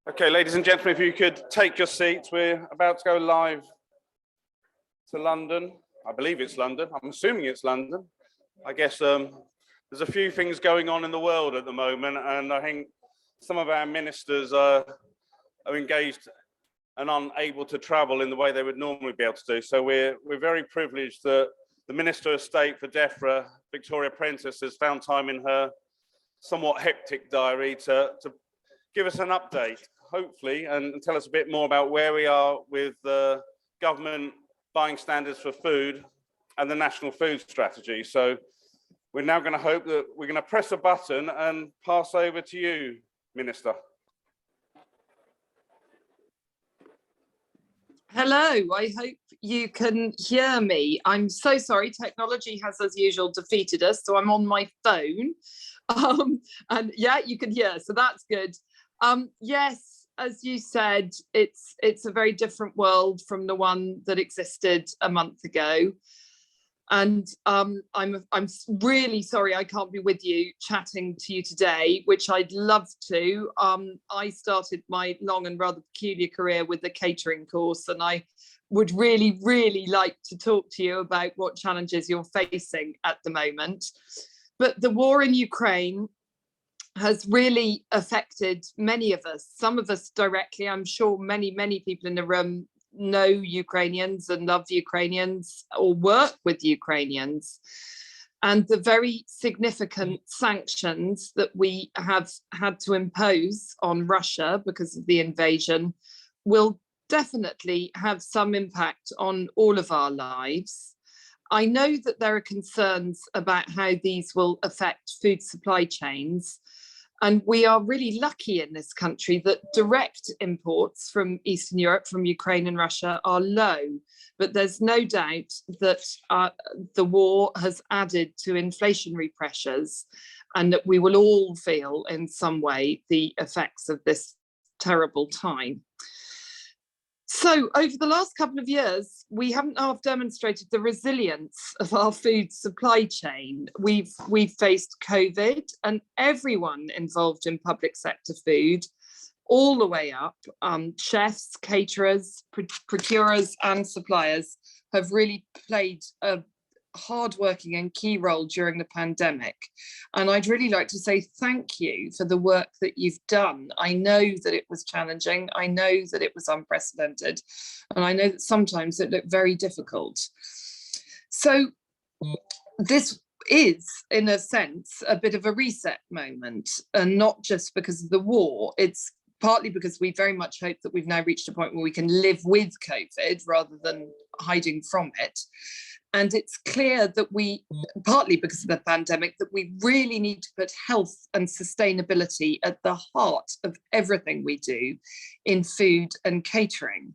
Okay, ladies and gentlemen, if you could take your seats, we're about to go live to London. I believe it's London. I'm assuming it's London. I guess there's a few things going on in the world at the moment, and I think some of our ministers are engaged and unable to travel in the way they would normally be able to do. So we're very privileged that the Minister of State for DEFRA, Victoria Prentis, has found time in her somewhat hectic diary to give us an update, hopefully, and tell us a bit more about where we are with the government buying standards for food and the national food strategy. So we're now going to hope that we're going to press a button and pass over to you, Minister. Hello, I hope you can hear me. I'm so sorry, technology has as usual defeated us, so I'm on my phone. And yeah, you can hear, so that's good. Yes, as you said, it's a very different world from the one that existed a month ago. And I'm really sorry I can't be with you chatting to you today, which I'd love to. I started my long and rather peculiar career with the catering course, and I would really, really like to talk to you about what challenges you're facing at the moment. But the war in Ukraine has really affected many of us, some of us directly. I'm sure many, many people in the room know Ukrainians and love Ukrainians or work with Ukrainians. And the very significant sanctions that we have had to impose on Russia because of the invasion will definitely have some impact on all of our lives. I know that there are concerns about how these will affect food supply chains. And we are really lucky in this country that direct imports from Eastern Europe, from Ukraine and Russia, are low. But there's no doubt that the war has added to inflationary pressures, and that we will all feel in some way the effects of this terrible time. So over the last couple of years, we haven't half demonstrated the resilience of our food supply chain. We've faced COVID, and everyone involved in public sector food, all the way up, chefs, caterers, procurers and suppliers, have really played a hardworking and key role during the pandemic. And I'd really like to say thank you for the work that you've done. I know that it was challenging. I know that it was unprecedented. And I know that sometimes it looked very difficult. So this is, in a sense, a bit of a reset moment, and not just because of the war. It's partly because we very much hope that we've now reached a point where we can live with COVID rather than hiding from it. And it's clear that we, partly because of the pandemic, that we really need to put health and sustainability at the heart of everything we do in food and catering.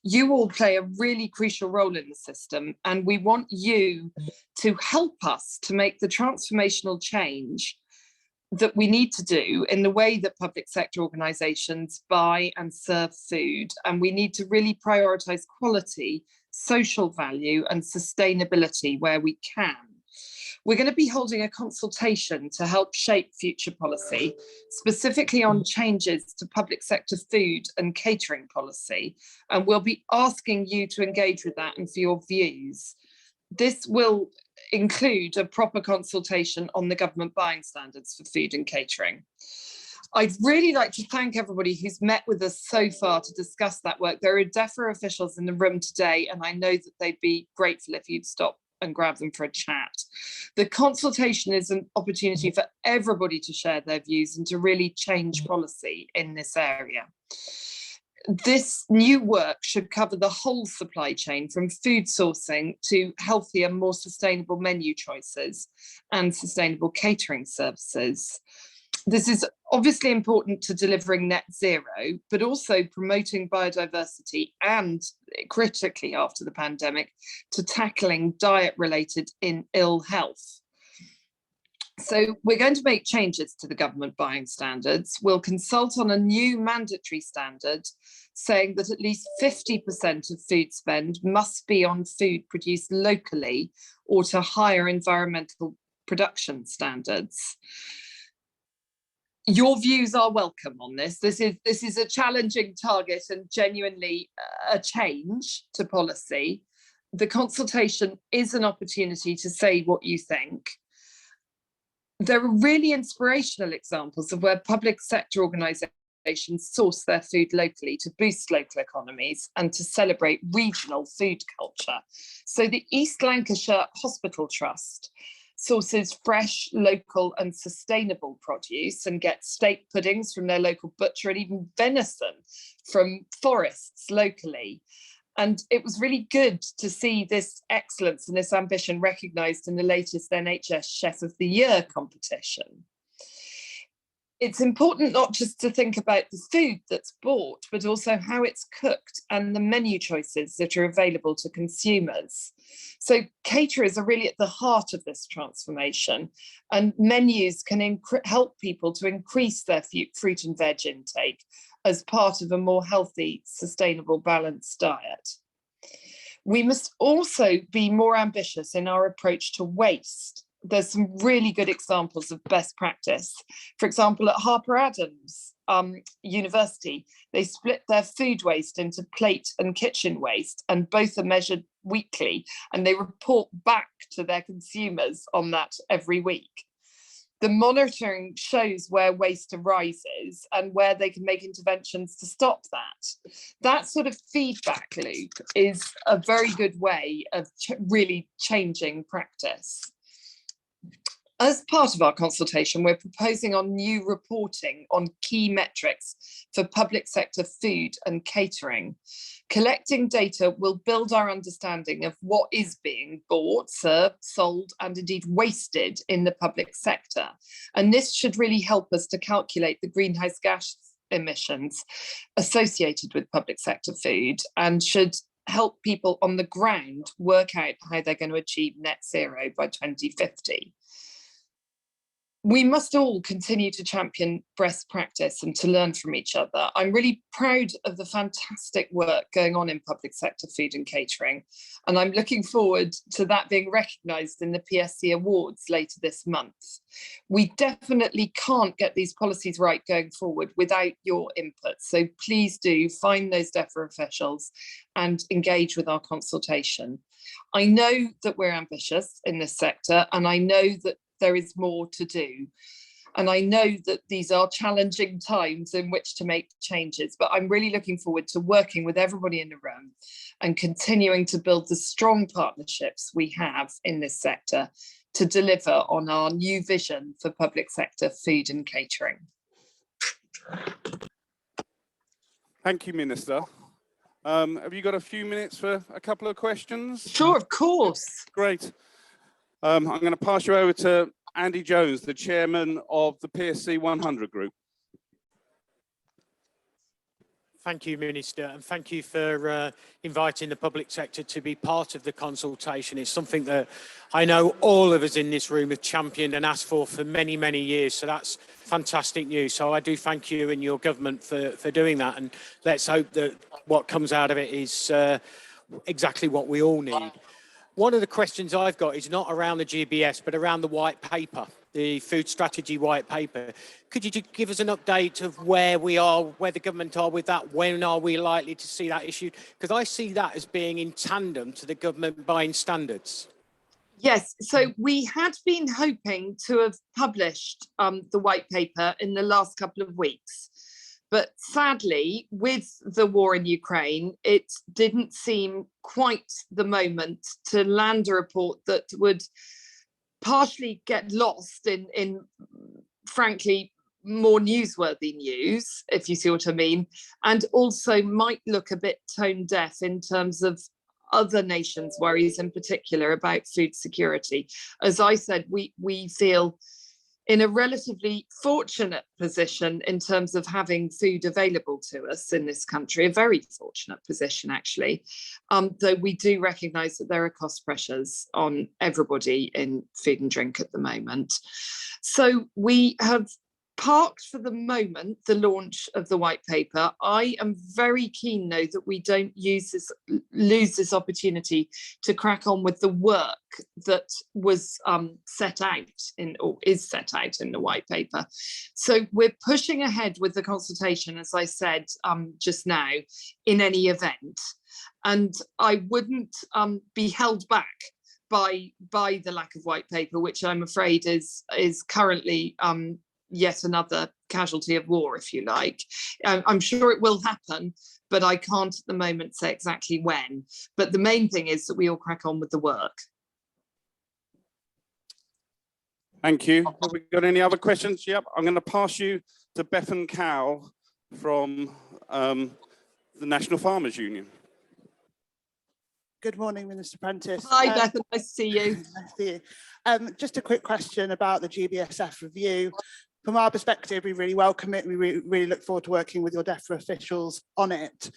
You all play a really crucial role in the system, and we want you to help us to make the transformational change that we need to do in the way that public sector organisations buy and serve food. And we need to really prioritise quality, social value and sustainability where we can. We're going to be holding a consultation to help shape future policy, specifically on changes to public sector food and catering policy. And we'll be asking you to engage with that and for your views. This will include a proper consultation on the government buying standards for food and catering. I'd really like to thank everybody who's met with us so far to discuss that work. There are DEFRA officials in the room today, and I know that they'd be grateful if you'd stop and grab them for a chat. The consultation is an opportunity for everybody to share their views and to really change policy in this area. This new work should cover the whole supply chain, from food sourcing to healthier, more sustainable menu choices and sustainable catering services. This is obviously important to delivering net zero, but also promoting biodiversity and, critically after the pandemic, to tackling diet-related ill health. So we're going to make changes to the government buying standards. We'll consult on a new mandatory standard saying that at least 50% of food spend must be on food produced locally or to higher environmental production standards. Your views are welcome on this. This is a challenging target and genuinely a change to policy. The consultation is an opportunity to say what you think. There are really inspirational examples of where public sector organisations source their food locally to boost local economies and to celebrate regional food culture. So the East Lancashire Hospital Trust sources fresh, local and sustainable produce and gets steak puddings from their local butcher and even venison from forests locally. And it was really good to see this excellence and this ambition recognised in the latest NHS Chef of the Year competition. It's important not just to think about the food that's bought, but also how it's cooked and the menu choices that are available to consumers. So caterers are really at the heart of this transformation, and menus can help people to increase their fruit and veg intake as part of a more healthy, sustainable, balanced diet. We must also be more ambitious in our approach to waste. There's some really good examples of best practice. For example, at Harper Adams University, they split their food waste into plate and kitchen waste, and both are measured weekly, and they report back to their consumers on that every week. The monitoring shows where waste arises and where they can make interventions to stop that. That sort of feedback loop is a very good way of really changing practice. As part of our consultation, we're proposing on new reporting on key metrics for public sector food and catering. Collecting data will build our understanding of what is being bought, served, sold, and indeed wasted in the public sector. And this should really help us to calculate the greenhouse gas emissions associated with public sector food, and should help people on the ground work out how they're going to achieve net zero by 2050. We must all continue to champion best practice and to learn from each other. I'm really proud of the fantastic work going on in public sector food and catering, and I'm looking forward to that being recognised in the PSC awards later this month. We definitely can't get these policies right going forward without your input, so please do find those DEFRA officials and engage with our consultation. I know that we're ambitious in this sector, and I know that there is more to do. And I know that these are challenging times in which to make changes, but I'm really looking forward to working with everybody in the room and continuing to build the strong partnerships we have in this sector to deliver on our new vision for public sector food and catering. Thank you, Minister. Have you got a few minutes for a couple of questions? Sure, of course. Great. I'm going to pass you over to Andy Jones, the chairman of the PSC 100 group. Thank you, Minister, and thank you for inviting the public sector to be part of the consultation. It's something that I know all of us in this room have championed and asked for many, many years. So that's fantastic news. So I do thank you and your government for doing that. And let's hope that what comes out of it is exactly what we all need. One of the questions I've got is not around the GBS, but around the white paper, the food strategy white paper. Could you just give us an update of where we are, where the government are with that? When are we likely to see that issued? Because I see that as being in tandem to the government buying standards. Yes, so we had been hoping to have published the white paper in the last couple of weeks. But sadly, with the war in Ukraine, it didn't seem quite the moment to land a report that would partially get lost in frankly, more newsworthy news, if you see what I mean, and also might look a bit tone deaf in terms of other nations' worries in particular about food security. As I said, we feel in a relatively fortunate position in terms of having food available to us in this country, a very fortunate position actually, though we do recognise that there are cost pressures on everybody in food and drink at the moment. So we have parked for the moment the launch of the white paper. I am very keen, though, that we don't lose this opportunity to crack on with the work that was set out in, or is set out in, the white paper. So we're pushing ahead with the consultation, as I said just now, in any event. And I wouldn't be held back by the lack of white paper, which I'm afraid is currently yet another casualty of war, if you like. I'm sure it will happen, but I can't at the moment say exactly when. But the main thing is that we all crack on with the work. Thank you. Have we got any other questions? Yep, I'm going to pass you to Bethan Cowell from the National Farmers Union. Good morning, Minister Prentis. Hi, Bethan, nice to see you. Nice to see you. Just a quick question about the GBSF review. From our perspective, we really welcome it. We really look forward to working with your DEFRA officials on it.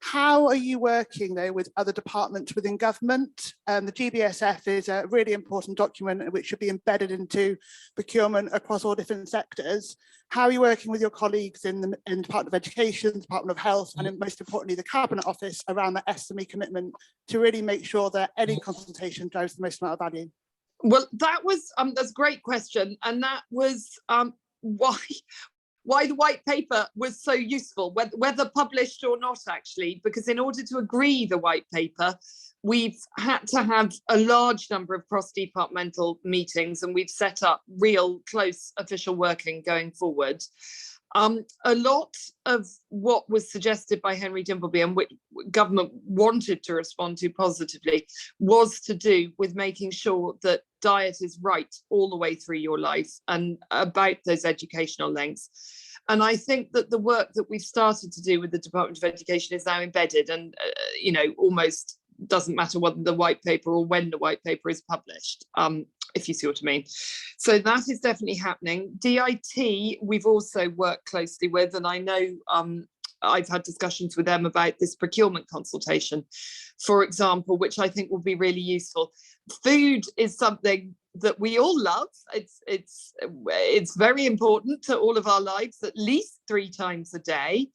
How are you working, though, with other departments within government? The GBSF is a really important document which should be embedded into procurement across all different sectors. How are you working with your colleagues in the Department of Education, Department of Health, and most importantly, the Cabinet Office around the SME commitment to really make sure that any consultation drives the most amount of value? Well, that's a great question. And that was why the white paper was so useful, whether published or not, actually, because in order to agree the white paper, we've had to have a large number of cross-departmental meetings, and we've set up real close official working going forward. A lot of what was suggested by Henry Dimbleby, and which government wanted to respond to positively, was to do with making sure that diet is right all the way through your life and about those educational links. And I think that the work that we've started to do with the Department of Education is now embedded, and almost doesn't matter whether the white paper or when the white paper is published, if you see what I mean. So that is definitely happening. DIT, we've also worked closely with, and I know I've had discussions with them about this procurement consultation, for example, which I think will be really useful. Food is something that we all love. It's very important to all of our lives, at least 3 times a day.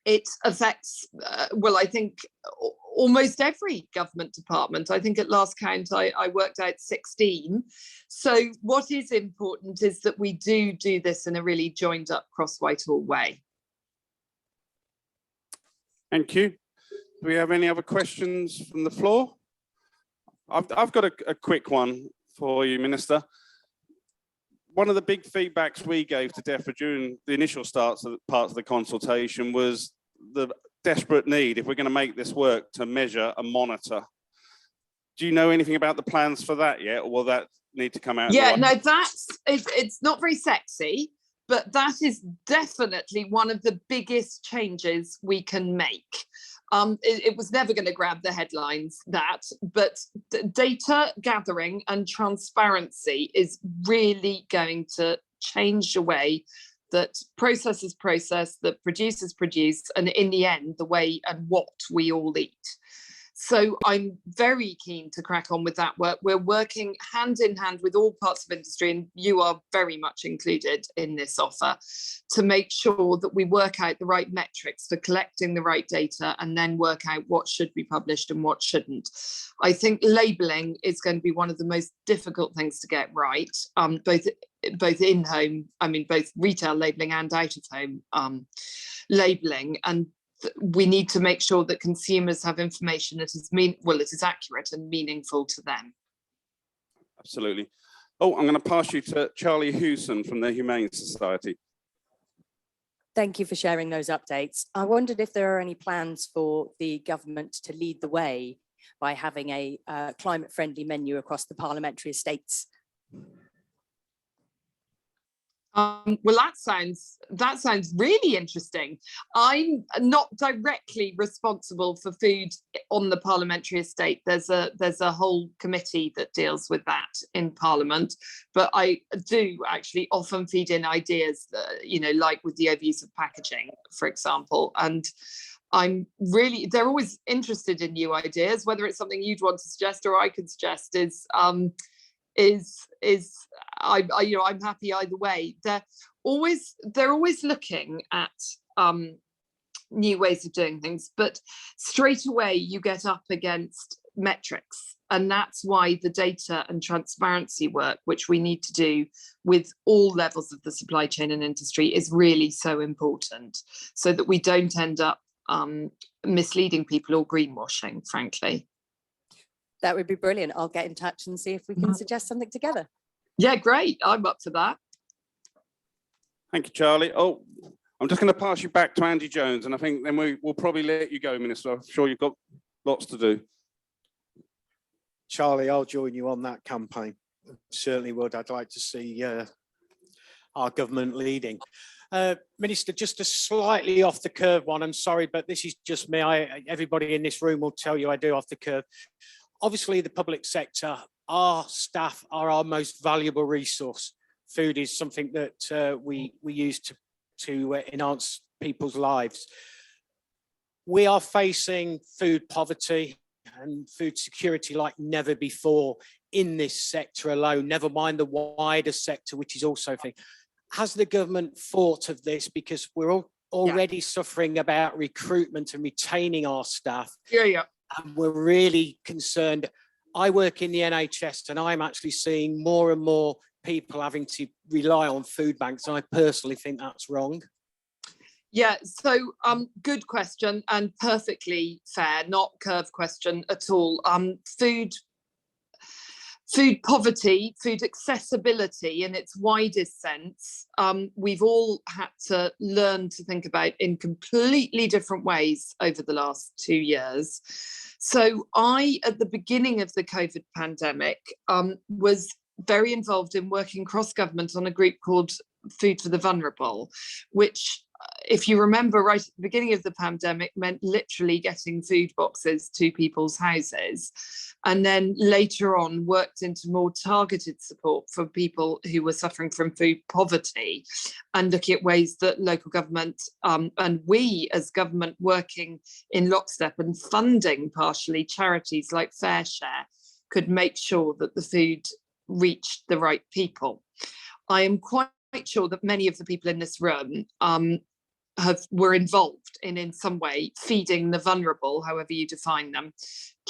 It affects, I think, almost every government department. I think at last count, I worked out 16. So what is important is that we do this in a really joined up cross-Whitehall way. Thank you. Do we have any other questions from the floor? I've got a quick one for you, Minister. One of the big feedbacks we gave to DEFRA during the initial parts of the consultation was the desperate need, if we're going to make this work, to measure and monitor. Do you know anything about the plans for that yet, or will that need to come out? Yeah, no, it's not very sexy, but that is definitely one of the biggest changes we can make. It was never going to grab the headlines, but data gathering and transparency is really going to change the way that processors process, that producers produce, and in the end, the way and what we all eat. So I'm very keen to crack on with that work. We're working hand in hand with all parts of industry, and you are very much included in this offer, to make sure that we work out the right metrics for collecting the right data and then work out what should be published and what shouldn't. I think labelling is going to be one of the most difficult things to get right, both in home, both retail labelling and out of home labelling. And we need to make sure that consumers have information that is accurate and meaningful to them. Absolutely. Oh, I'm going to pass you to Charlie Hewson from the Humane Society. Thank you for sharing those updates. I wondered if there are any plans for the government to lead the way by having a climate-friendly menu across the parliamentary estates. Well, that sounds really interesting. I'm not directly responsible for food on the parliamentary estate. There's a whole committee that deals with that in Parliament, but I do actually often feed in ideas, like with the overuse of packaging, for example. And they're always interested in new ideas. Whether it's something you'd want to suggest or I could suggest is I'm happy either way. They're always looking at new ways of doing things, but straight away you get up against metrics, and that's why the data and transparency work, which we need to do with all levels of the supply chain and industry, is really so important, so that we don't end up misleading people or greenwashing, frankly. That would be brilliant. I'll get in touch and see if we can suggest something together. Yeah, great. I'm up for that. Thank you, Charlie. Oh, I'm just going to pass you back to Andy Jones, and I think then we'll probably let you go, Minister. I'm sure you've got lots to do. Charlie, I'll join you on that campaign. Certainly would. I'd like to see our government leading. Minister, just a slightly off the curve one. I'm sorry, but this is just me. Everybody in this room will tell you I do off the curve. Obviously, the public sector, our staff are our most valuable resource. Food is something that we use to enhance people's lives. We are facing food poverty and food security like never before in this sector alone, never mind the wider sector, which is also thing. Has the government thought of this? Because we're already suffering about recruitment and retaining our staff. Yeah. And we're really concerned. I work in the NHS and I'm actually seeing more and more people having to rely on food banks. And I personally think that's wrong. Yeah, so good question and perfectly fair, not curve question at all. Food poverty, food accessibility in its widest sense, we've all had to learn to think about in completely different ways over the last 2 years. So at the beginning of the COVID pandemic, was very involved in working cross-government on a group called Food for the Vulnerable, which, if you remember, right at the beginning of the pandemic meant literally getting food boxes to people's houses, and then later on worked into more targeted support for people who were suffering from food poverty, and looking at ways that local government and we as government working in lockstep and funding partially charities like Fair Share could make sure that the food reached the right people. I am quite sure that many of the people in this room were involved in some way feeding the vulnerable, however you define them,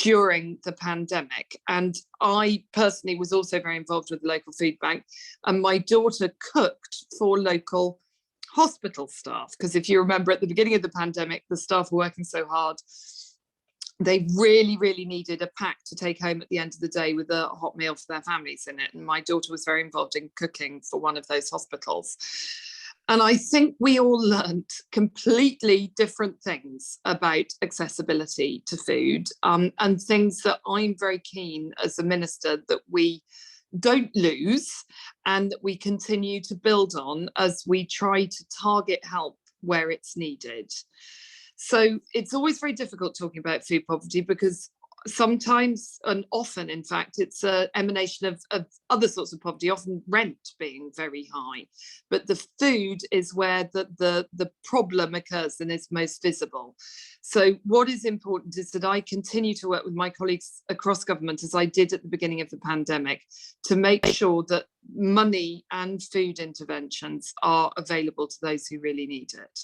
during the pandemic. And I personally was also very involved with the local food bank, and my daughter cooked for local hospital staff, because if you remember at the beginning of the pandemic, the staff were working so hard, they really, really needed a pack to take home at the end of the day with a hot meal for their families in it. And my daughter was very involved in cooking for one of those hospitals. And I think we all learned completely different things about accessibility to food, and things that I'm very keen as a minister that we don't lose and that we continue to build on as we try to target help where it's needed. So it's always very difficult talking about food poverty, because sometimes and often, in fact, it's an emanation of other sorts of poverty, often rent being very high. But the food is where the problem occurs and is most visible. So what is important is that I continue to work with my colleagues across government, as I did at the beginning of the pandemic, to make sure that money and food interventions are available to those who really need it.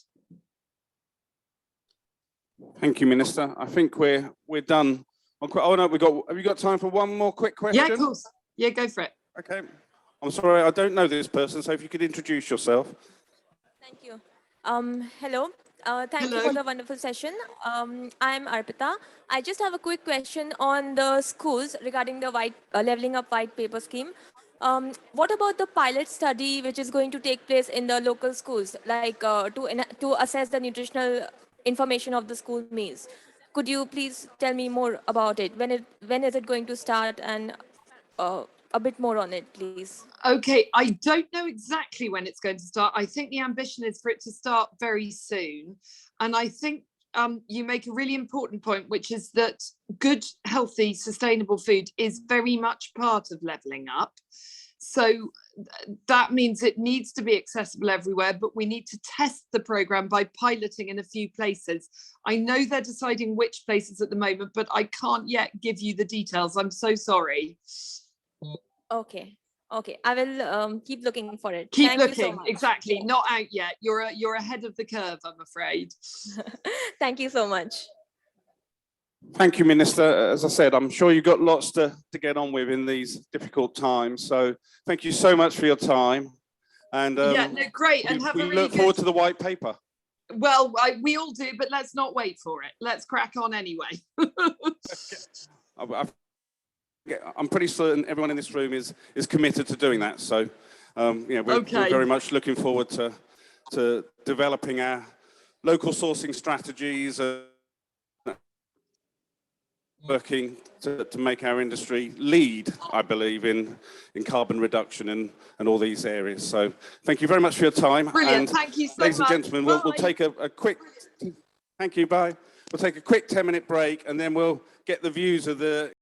Thank you, Minister. I think we're done. Oh no, have you got time for one more quick question? Yeah, of course. Yeah, go for it. Okay. I'm sorry, I don't know this person, so if you could introduce yourself. Thank you. Hello. Thank you for the wonderful session. I'm Arpita. I just have a quick question on the schools regarding the leveling up white paper scheme. What about the pilot study which is going to take place in the local schools, like to assess the nutritional information of the school meals? Could you please tell me more about it? When is it going to start, and a bit more on it, please? Okay, I don't know exactly when it's going to start. I think the ambition is for it to start very soon. And I think you make a really important point, which is that good, healthy, sustainable food is very much part of levelling up. So that means it needs to be accessible everywhere, but we need to test the programme by piloting in a few places. I know they're deciding which places at the moment, but I can't yet give you the details. I'm so sorry. Okay. Okay, I will keep looking for it. Keep Thank you so looking, much. exactly, not out yet. You're ahead of the curve, I'm afraid. Thank you so much. Thank you, Minister. As I said, I'm sure you've got lots to get on with in these difficult times. So thank you so much for your time. And Yeah, no, great, and have we a really look forward good. to the white paper. Well, we all do, but let's not wait for it. Let's crack on anyway. I'm pretty certain everyone in this room is committed to doing that. So, we're Okay. very much looking forward to developing our local sourcing strategies and working to make our industry lead, I believe, in carbon reduction and all these areas. So, thank you very much for your time. Brilliant. And Thank you so ladies much. and gentlemen, we'll Bye. take a quick. Thank you. Bye. We'll take a quick 10-minute break, and then we'll get the views of the